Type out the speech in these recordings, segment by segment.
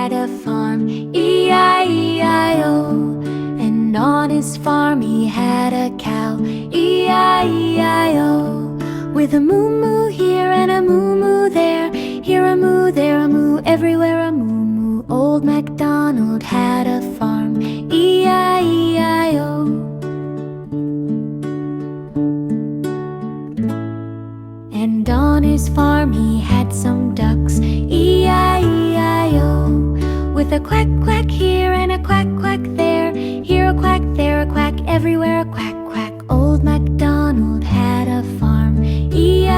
had a farm, E-I-E-I-O. And on his farm he had a cow, E-I-E-I-O. With a moo-moo here and a moo-moo there, here a moo, there a moo, everywhere a moo-moo. Old MacDonald had a farm, E-I-E-I-O. And on his farm he had some ducks, E-I-E-I-O. With a quack quack here and a quack quack there, here a quack, there a quack, everywhere a quack quack. Old MacDonald had a farm, E-I-E-I-O.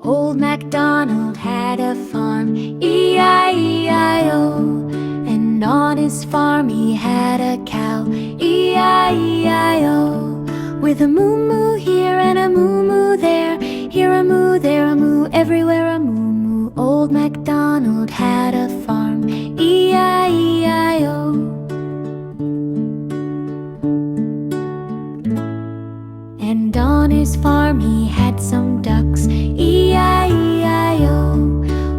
Old MacDonald had a farm, E-I-E-I-O. And on his farm he had a cow, E-I-E-I-O. With a moo-moo here and a moo-moo there, here a moo, there a moo, everywhere a moo-moo. Old MacDonald had a farm, E-I-E-I-O. And on his farm he had some ducks, E-I-E-I-O.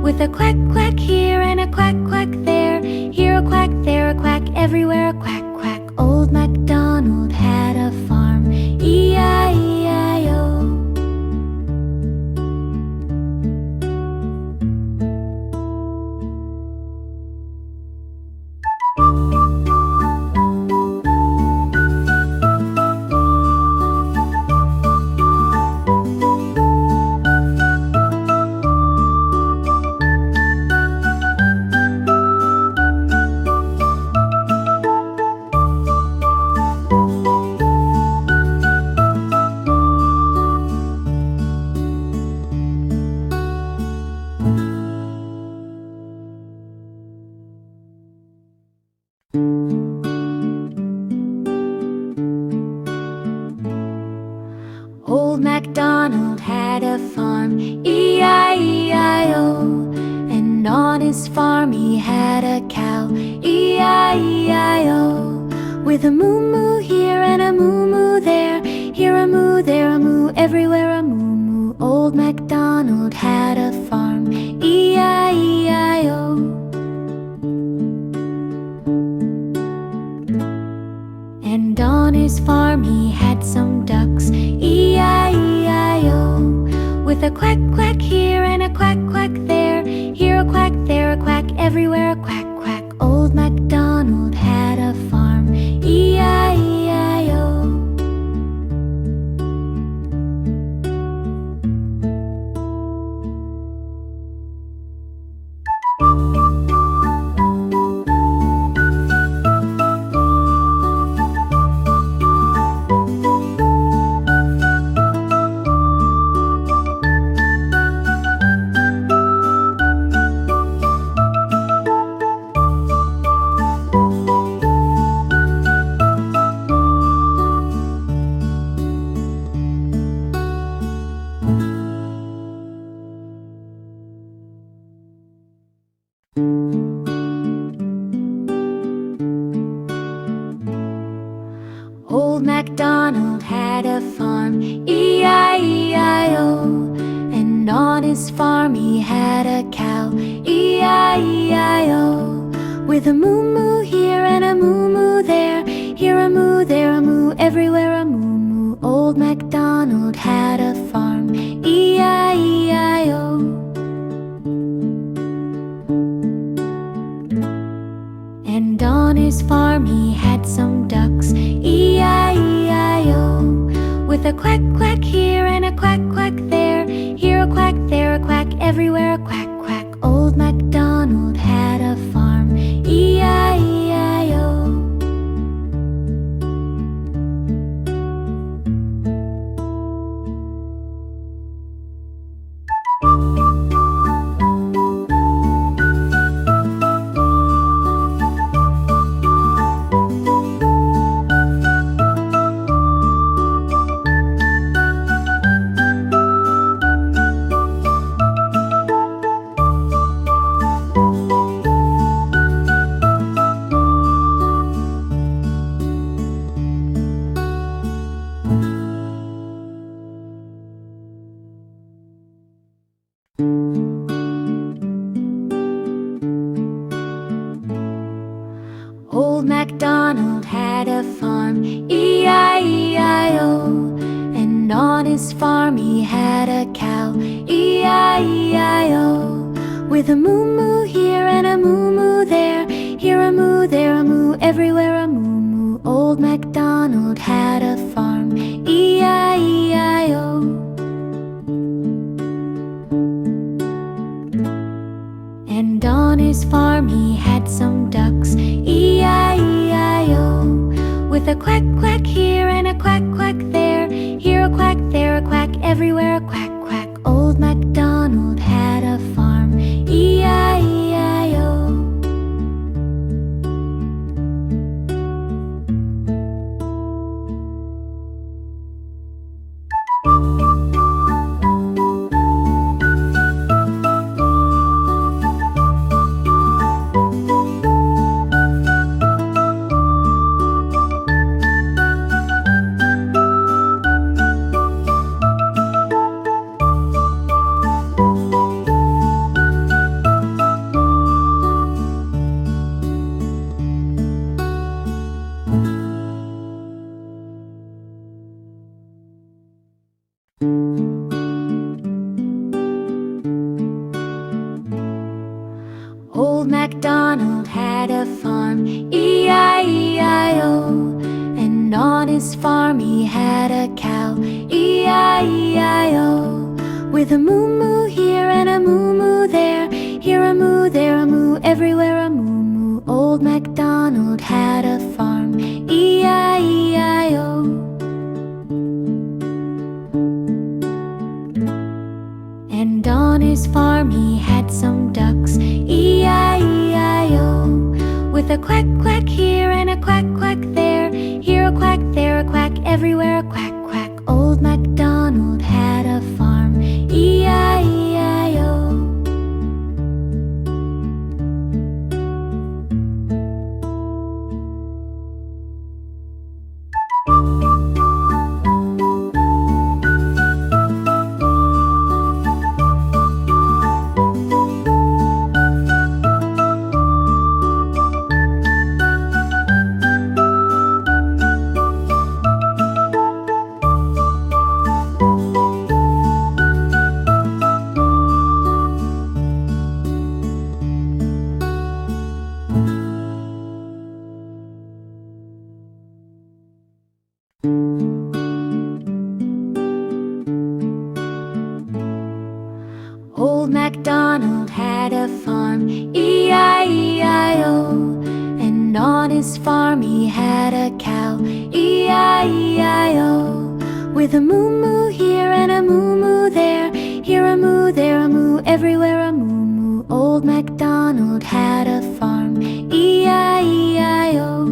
With a quack quack here and a quack quack there, here a quack, there a quack, everywhere a quack quack. Old MacDonald had a farm, E-I-E-I-O. Old MacDonald had a farm, E-I-E-I-O. And on his farm he had a cow, E-I-E-I-O. With a moo-moo here and a moo-moo there, here a moo, there a moo, everywhere a moo-moo. Old MacDonald had a farm, E-I-E-I-O. And on his farm he had some ducks, E-I-E-I-O. With a quack quack here and a quack quack there, here a quack, there a quack, everywhere a quack quack. Old MacDonald had a farm, E-I-E-I-O. Old MacDonald had a farm, E-I-E-I-O. And on his farm he had a cow, E-I-E-I-O. With a moo-moo here and a moo-moo there, here a moo, there a moo, everywhere a moo-moo. Old MacDonald had a farm, E-I-E-I-O. And on his farm he had some ducks, E-I-E-I-O. With a quack quack here and a quack quack there, here a quack, there a quack, everywhere a quack quack. Old MacDonald had a farm, MacDonald had a farm, E-I-E-I-O. And on his farm he had a cow, E-I-E-I-O. With a moo-moo here and a moo-moo there, here a moo, there a moo, everywhere a moo-moo. Old MacDonald had a farm, E-I-E-I-O. And on his farm he had some ducks, E-I-E-I-O. With a quack quack here and a quack quack there, here a quack, there a quack, everywhere a quack quack. Old MacDonald had a farm, E-I-E-I-O. Old MacDonald had a farm, E-I-E-I-O. And on his farm he had a cow, E-I-E-I-O. With a moo-moo here and a moo-moo there, here a moo, there a moo, everywhere a moo-moo. Old MacDonald had a farm, E-I-E-I-O. And on his farm he had some ducks, E-I-E-I-O. With a quack quack here and a quack quack there, here a quack, there a quack, everywhere a quack quack. Old MacDonald had a farm, E-I-E-I-O. Old MacDonald had a farm, E-I-E-I-O. And on his farm he had a cow, E-I-E-I-O. With a moo-moo here and a moo-moo there, here a moo, there a moo, everywhere a moo-moo. Old MacDonald had a farm, E-I-E-I-O.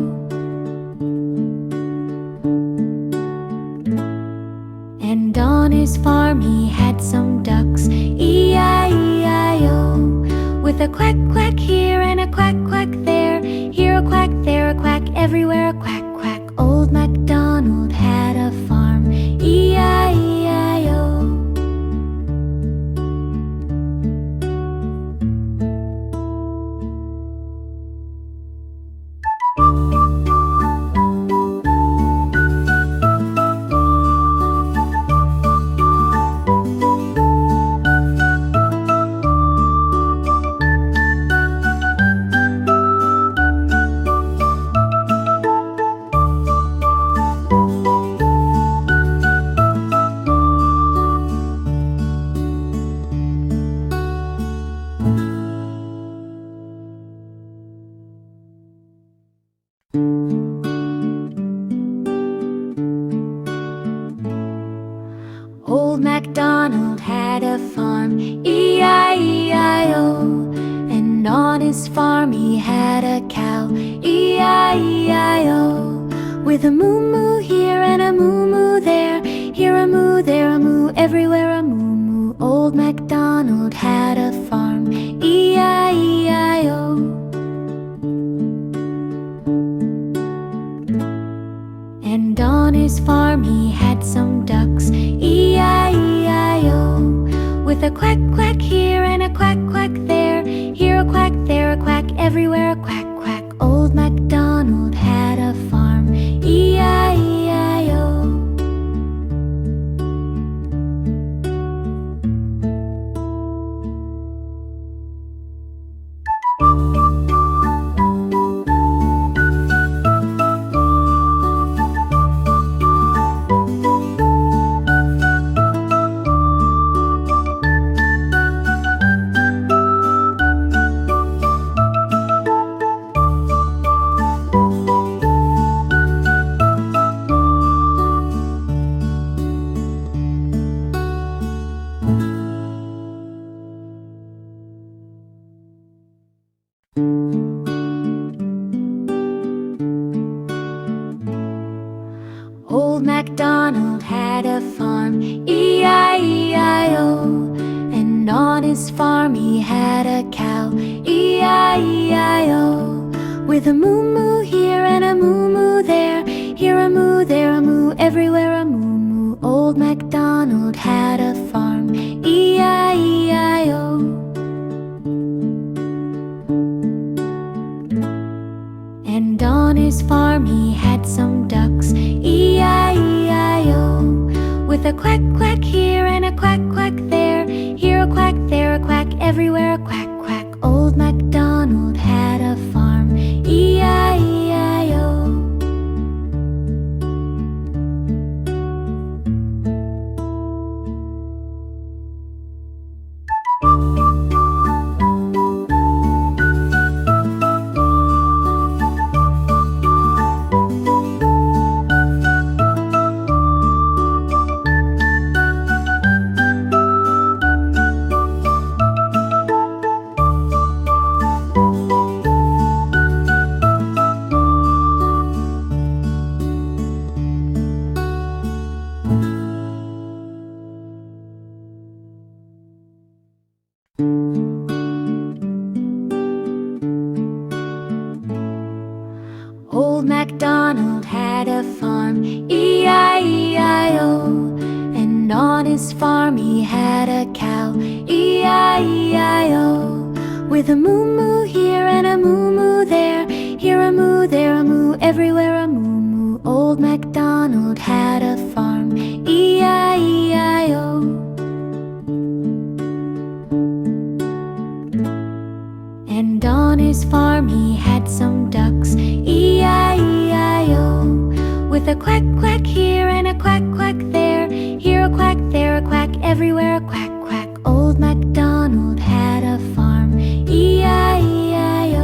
And on his farm he had some ducks, E-I-E-I-O. With a quack quack here and a quack quack there, here a quack, there a quack, everywhere a quack quack. Old MacDonald had a farm, E-I-E-I-O. Old MacDonald had a farm, E-I-E-I-O. And on his farm he had a cow, E-I-E-I-O. With a moo-moo here and a moo-moo there, here a moo, there a moo, everywhere a moo-moo. Old MacDonald had a farm, E-I-E-I-O. And on his farm he had some ducks, E-I-E-I-O. With a quack quack here and a quack quack there, here a quack, there a quack, everywhere a quack quack. Old MacDonald had farm he had a cow, E-I-E-I-O. With a moo-moo here and a moo-moo there, here a moo, there a moo, everywhere a moo-moo. Old MacDonald had a farm, E-I-E-I-O. And on his farm he had some ducks, E-I-E-I-O. With a quack quack here and a quack quack there, here a quack, there a quack, everywhere a quack quack. Old MacDonald had a farm, E-I-E-I-O. Old MacDonald had a farm, E-I-E-I-O. And on his farm he had a cow, E-I-E-I-O. With a moo-moo here and a moo-moo there, here a moo, there a moo, everywhere a moo-moo. Old MacDonald had a farm, E-I-E-I-O. And on his farm he had some ducks, E-I-E-I-O. With a quack quack here and a quack quack there, here a quack, there a quack, everywhere a quack quack. Old MacDonald had a farm, E-I-E-I-O.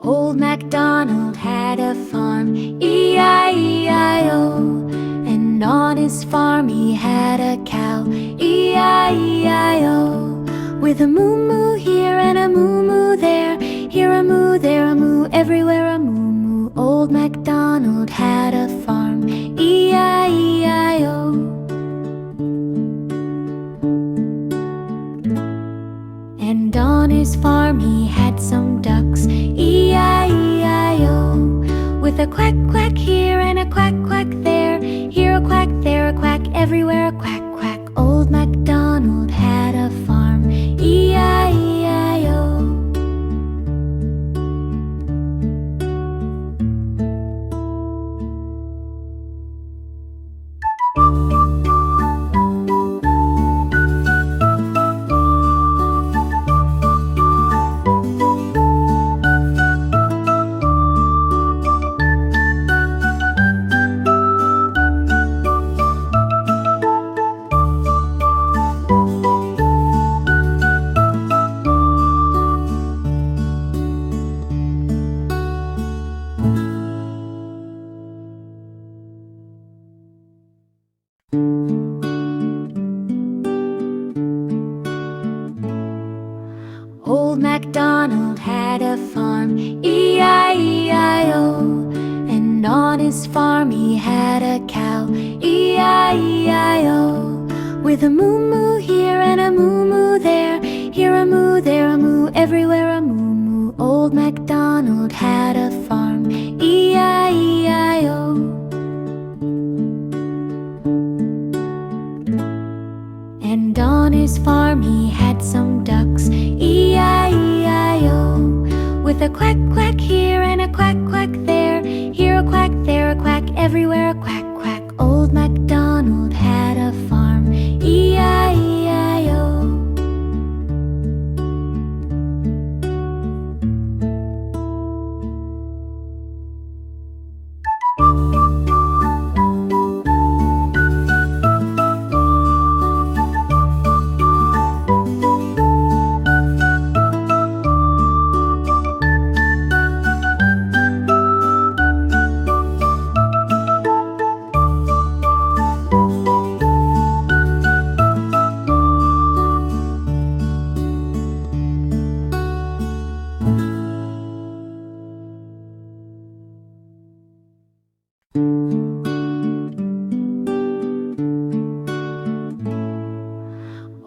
Old MacDonald had a farm, E-I-E-I-O. And on his farm he had a cow, E-I-E-I-O. With a moo-moo here and a moo-moo there, here a moo, there a moo, everywhere a moo-moo. Old MacDonald had a farm, E-I-E-I-O. And on his farm he had some ducks, E-I-E-I-O. With a quack quack here and a quack quack there, here a quack, there a quack, everywhere a quack quack. Old MacDonald had a farm, E-I-E-I-O. 'E-I-E-I-O. And on his farm he had a cow, E-I-E-I-O. With a moo-moo here and a moo-moo there, here a moo, there a moo, everywhere a moo-moo. Old MacDonald had a farm, E-I-E-I-O. And on his farm he had some ducks, E-I-E-I-O. With a quack quack here and a quack quack there, here a quack, there a quack, everywhere a quack quack. Old MacDonald had a farm, E-I-E-I-O.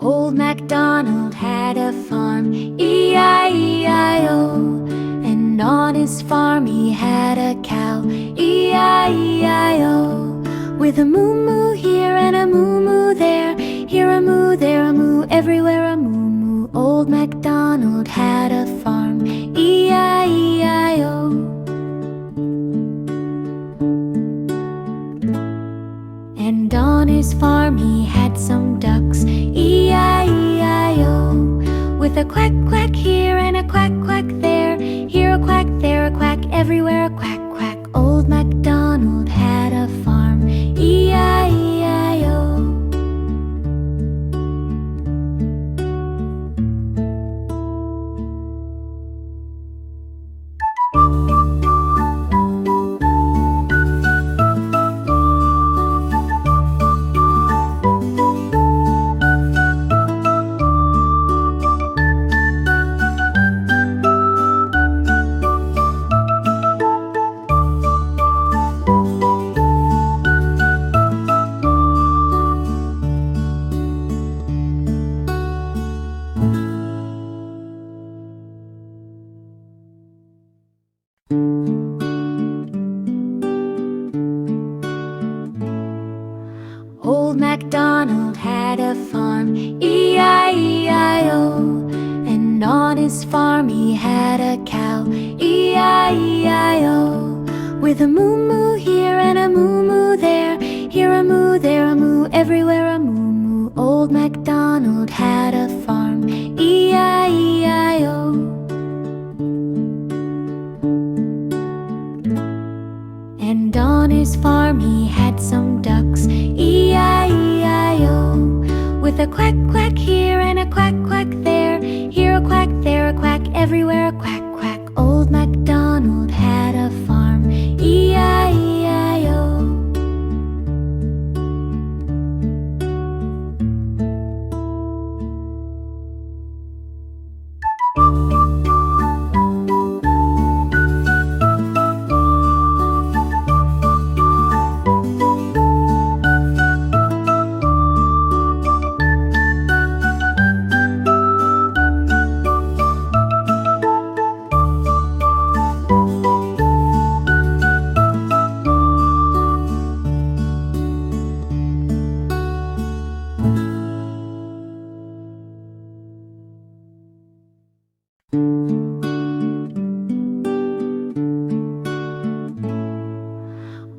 Old MacDonald had a farm, E-I-E-I-O. And on his farm he had a cow, E-I-E-I-O. With a moo-moo here and a moo-moo there, here a moo, there a moo, everywhere a moo-moo. Old MacDonald had a farm, E-I-E-I-O. And on his farm he had some ducks, E-I-E-I-O. With a quack quack here and a quack quack there, here a quack, there a quack, everywhere a quack quack. Old MacDonald had a farm, E-I-E-I-O. Old MacDonald had a farm, E-I-E-I-O. And on his farm he had a cow, E-I-E-I-O. With a moo-moo here and a moo-moo there, here a moo, there a moo, everywhere a moo-moo. Old MacDonald had a farm, E-I-E-I-O. And on his farm he had some ducks, E-I-E-I-O. With a quack quack here and a quack quack there, here a quack, there a quack, everywhere a quack quack. Old MacDonald had a farm, E-I-E-I-O.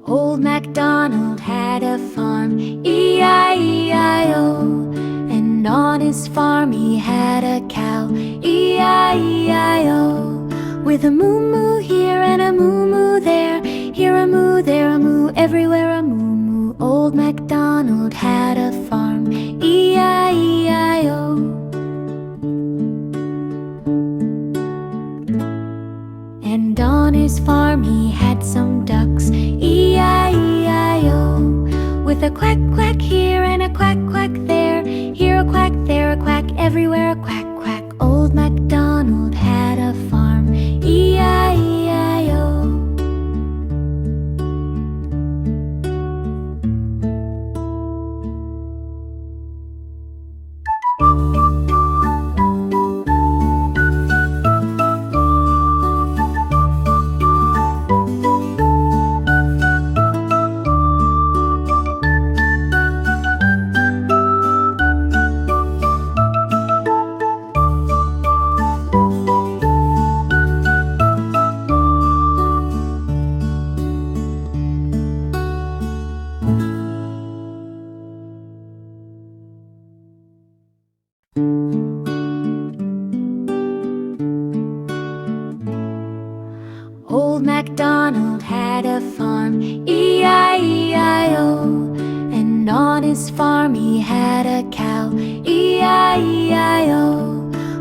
Old MacDonald had a farm, E-I-E-I-O. And on his farm he had a cow, E-I-E-I-O. With a moo-moo here and a moo-moo there, here a moo, there a moo, everywhere a moo-moo. Old MacDonald had a farm, E-I-E-I-O. And on his farm he had some ducks, E-I-E-I-O. With a quack quack here and a quack quack there, here a quack, there a quack, everywhere a quack quack. Old MacDonald had a farm, E-I-E-I-O. Old MacDonald had a farm, E-I-E-I-O. And on his farm he had a cow, E-I-E-I-O.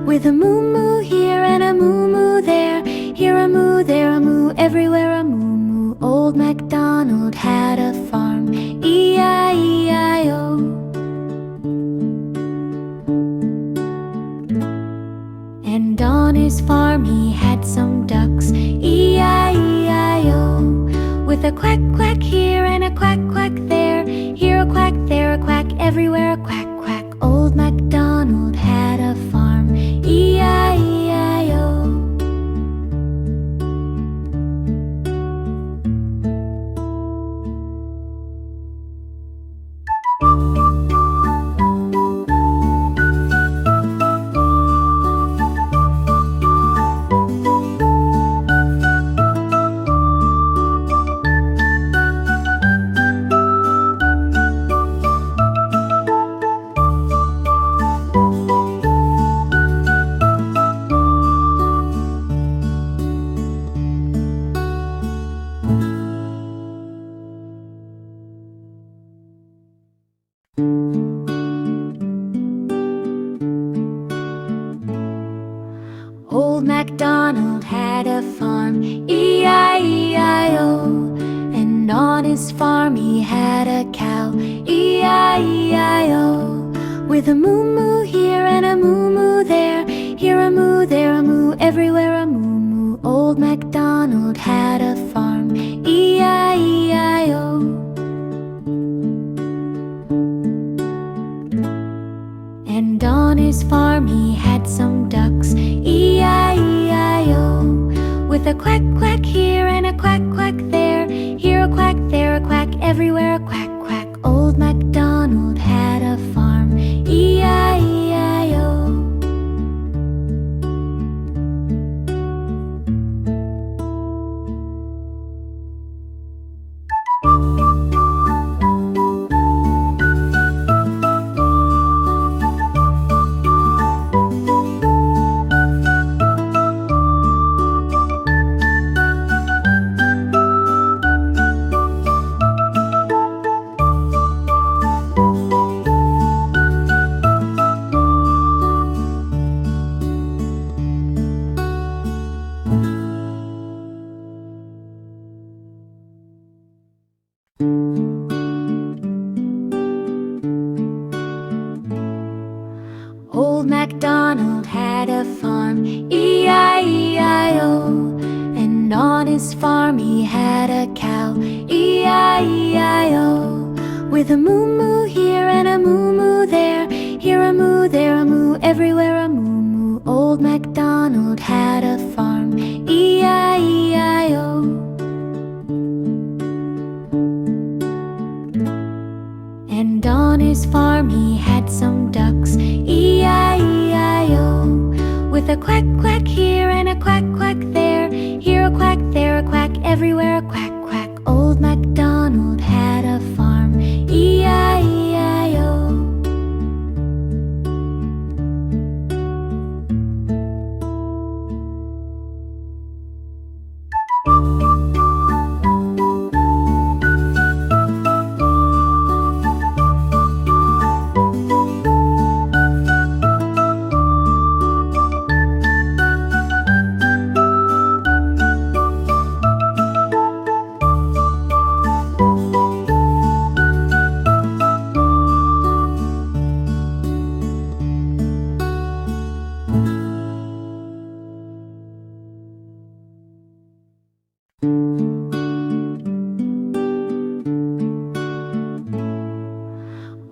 With a moo-moo here and a moo-moo there, here a moo, there a moo, everywhere a moo-moo. Old MacDonald had a farm, E-I-E-I-O. And on his farm he had some ducks, E-I-E-I-O. With a quack quack here and a quack quack there, here a quack, there a quack, everywhere a quack quack. Old MacDonald Old MacDonald had a farm, E-I-E-I-O. And on his farm he had a cow, E-I-E-I-O. With a moo-moo here and a moo-moo there, here a moo, there a moo, everywhere a moo-moo. Old MacDonald had a farm, E-I-E-I-O. And on his farm he had some ducks, E-I-E-I-O. With a quack quack here and a quack quack there, here a quack, there a quack, everywhere a quack quack. Old MacDonald had a farm, E-I-E-I-O. Old MacDonald had a farm, E-I-E-I-O. And on his farm he had a cow, E-I-E-I-O. With a moo-moo here and a moo-moo there, here a moo, there a moo, everywhere a moo-moo. Old MacDonald had a farm, E-I-E-I-O. And on his farm he had some ducks, E-I-E-I-O. With a quack quack here and a quack quack there, here a quack, there a quack, everywhere a quack quack. Old MacDonald had a farm, E-I-E-I-O.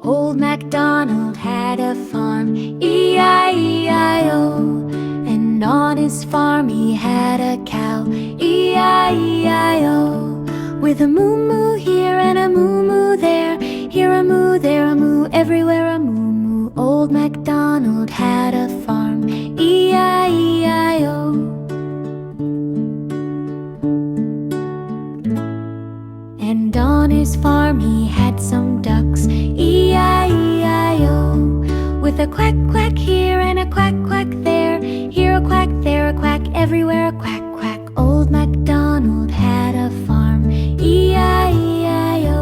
Old MacDonald had a farm, E-I-E-I-O. And on his farm he had a cow, E-I-E-I-O. With a moo-moo here and a moo-moo there, here a moo, there a moo, everywhere a moo-moo. Old MacDonald had a farm, E-I-E-I-O. And on his farm he had some ducks, E-I-E-I-O. With a quack quack here and a quack quack there, here a quack, there a quack, everywhere a quack quack. Old MacDonald had a farm, E-I-E-I-O.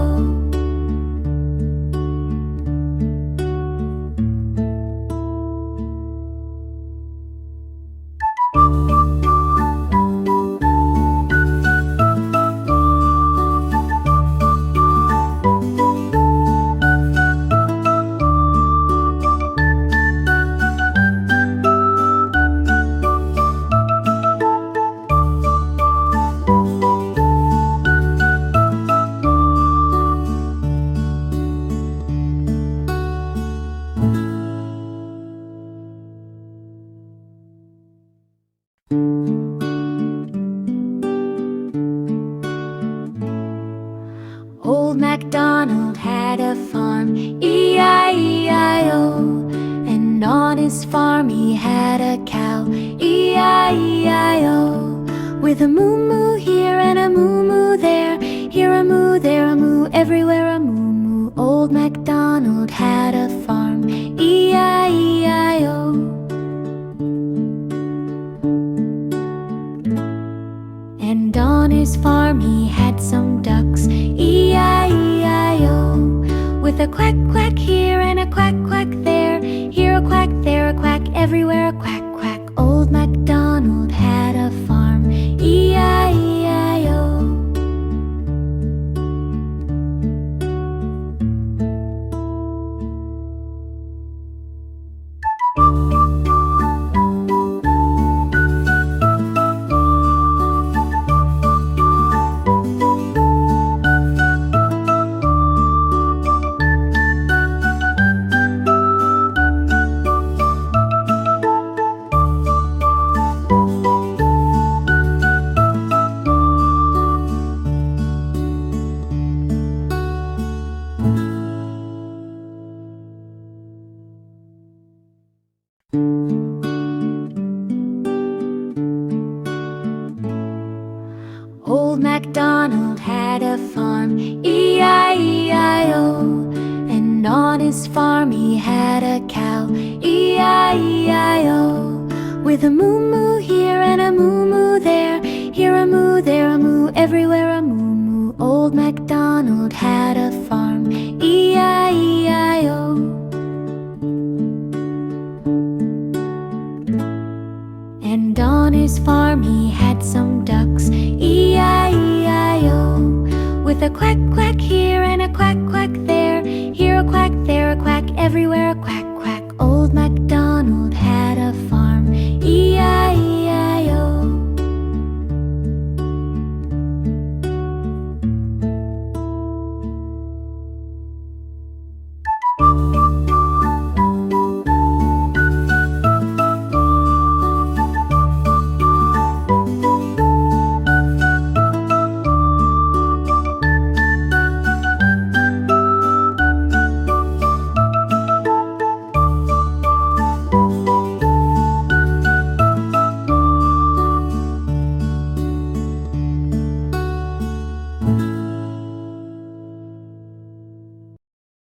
Old MacDonald had a farm, E-I-E-I-O. And on his farm he had a cow, E-I-E-I-O. With a moo-moo here and a moo-moo there, here a moo, there a moo, everywhere a moo-moo. Old MacDonald had a farm, E-I-E-I-O. And on his farm he had some ducks, E-I-E-I-O. With a quack quack here and a quack quack there, here a quack, there a quack, everywhere a quack quack. Old MacDonald MacDonald had a farm, E-I-E-I-O. And on his farm he had a cow, E-I-E-I-O. With a moo-moo here and a moo-moo there, here a moo, there a moo, everywhere a moo-moo. Old MacDonald had a farm, E-I-E-I-O. And on his farm he had some ducks, E-I-E-I-O. With a quack quack here and a quack quack there,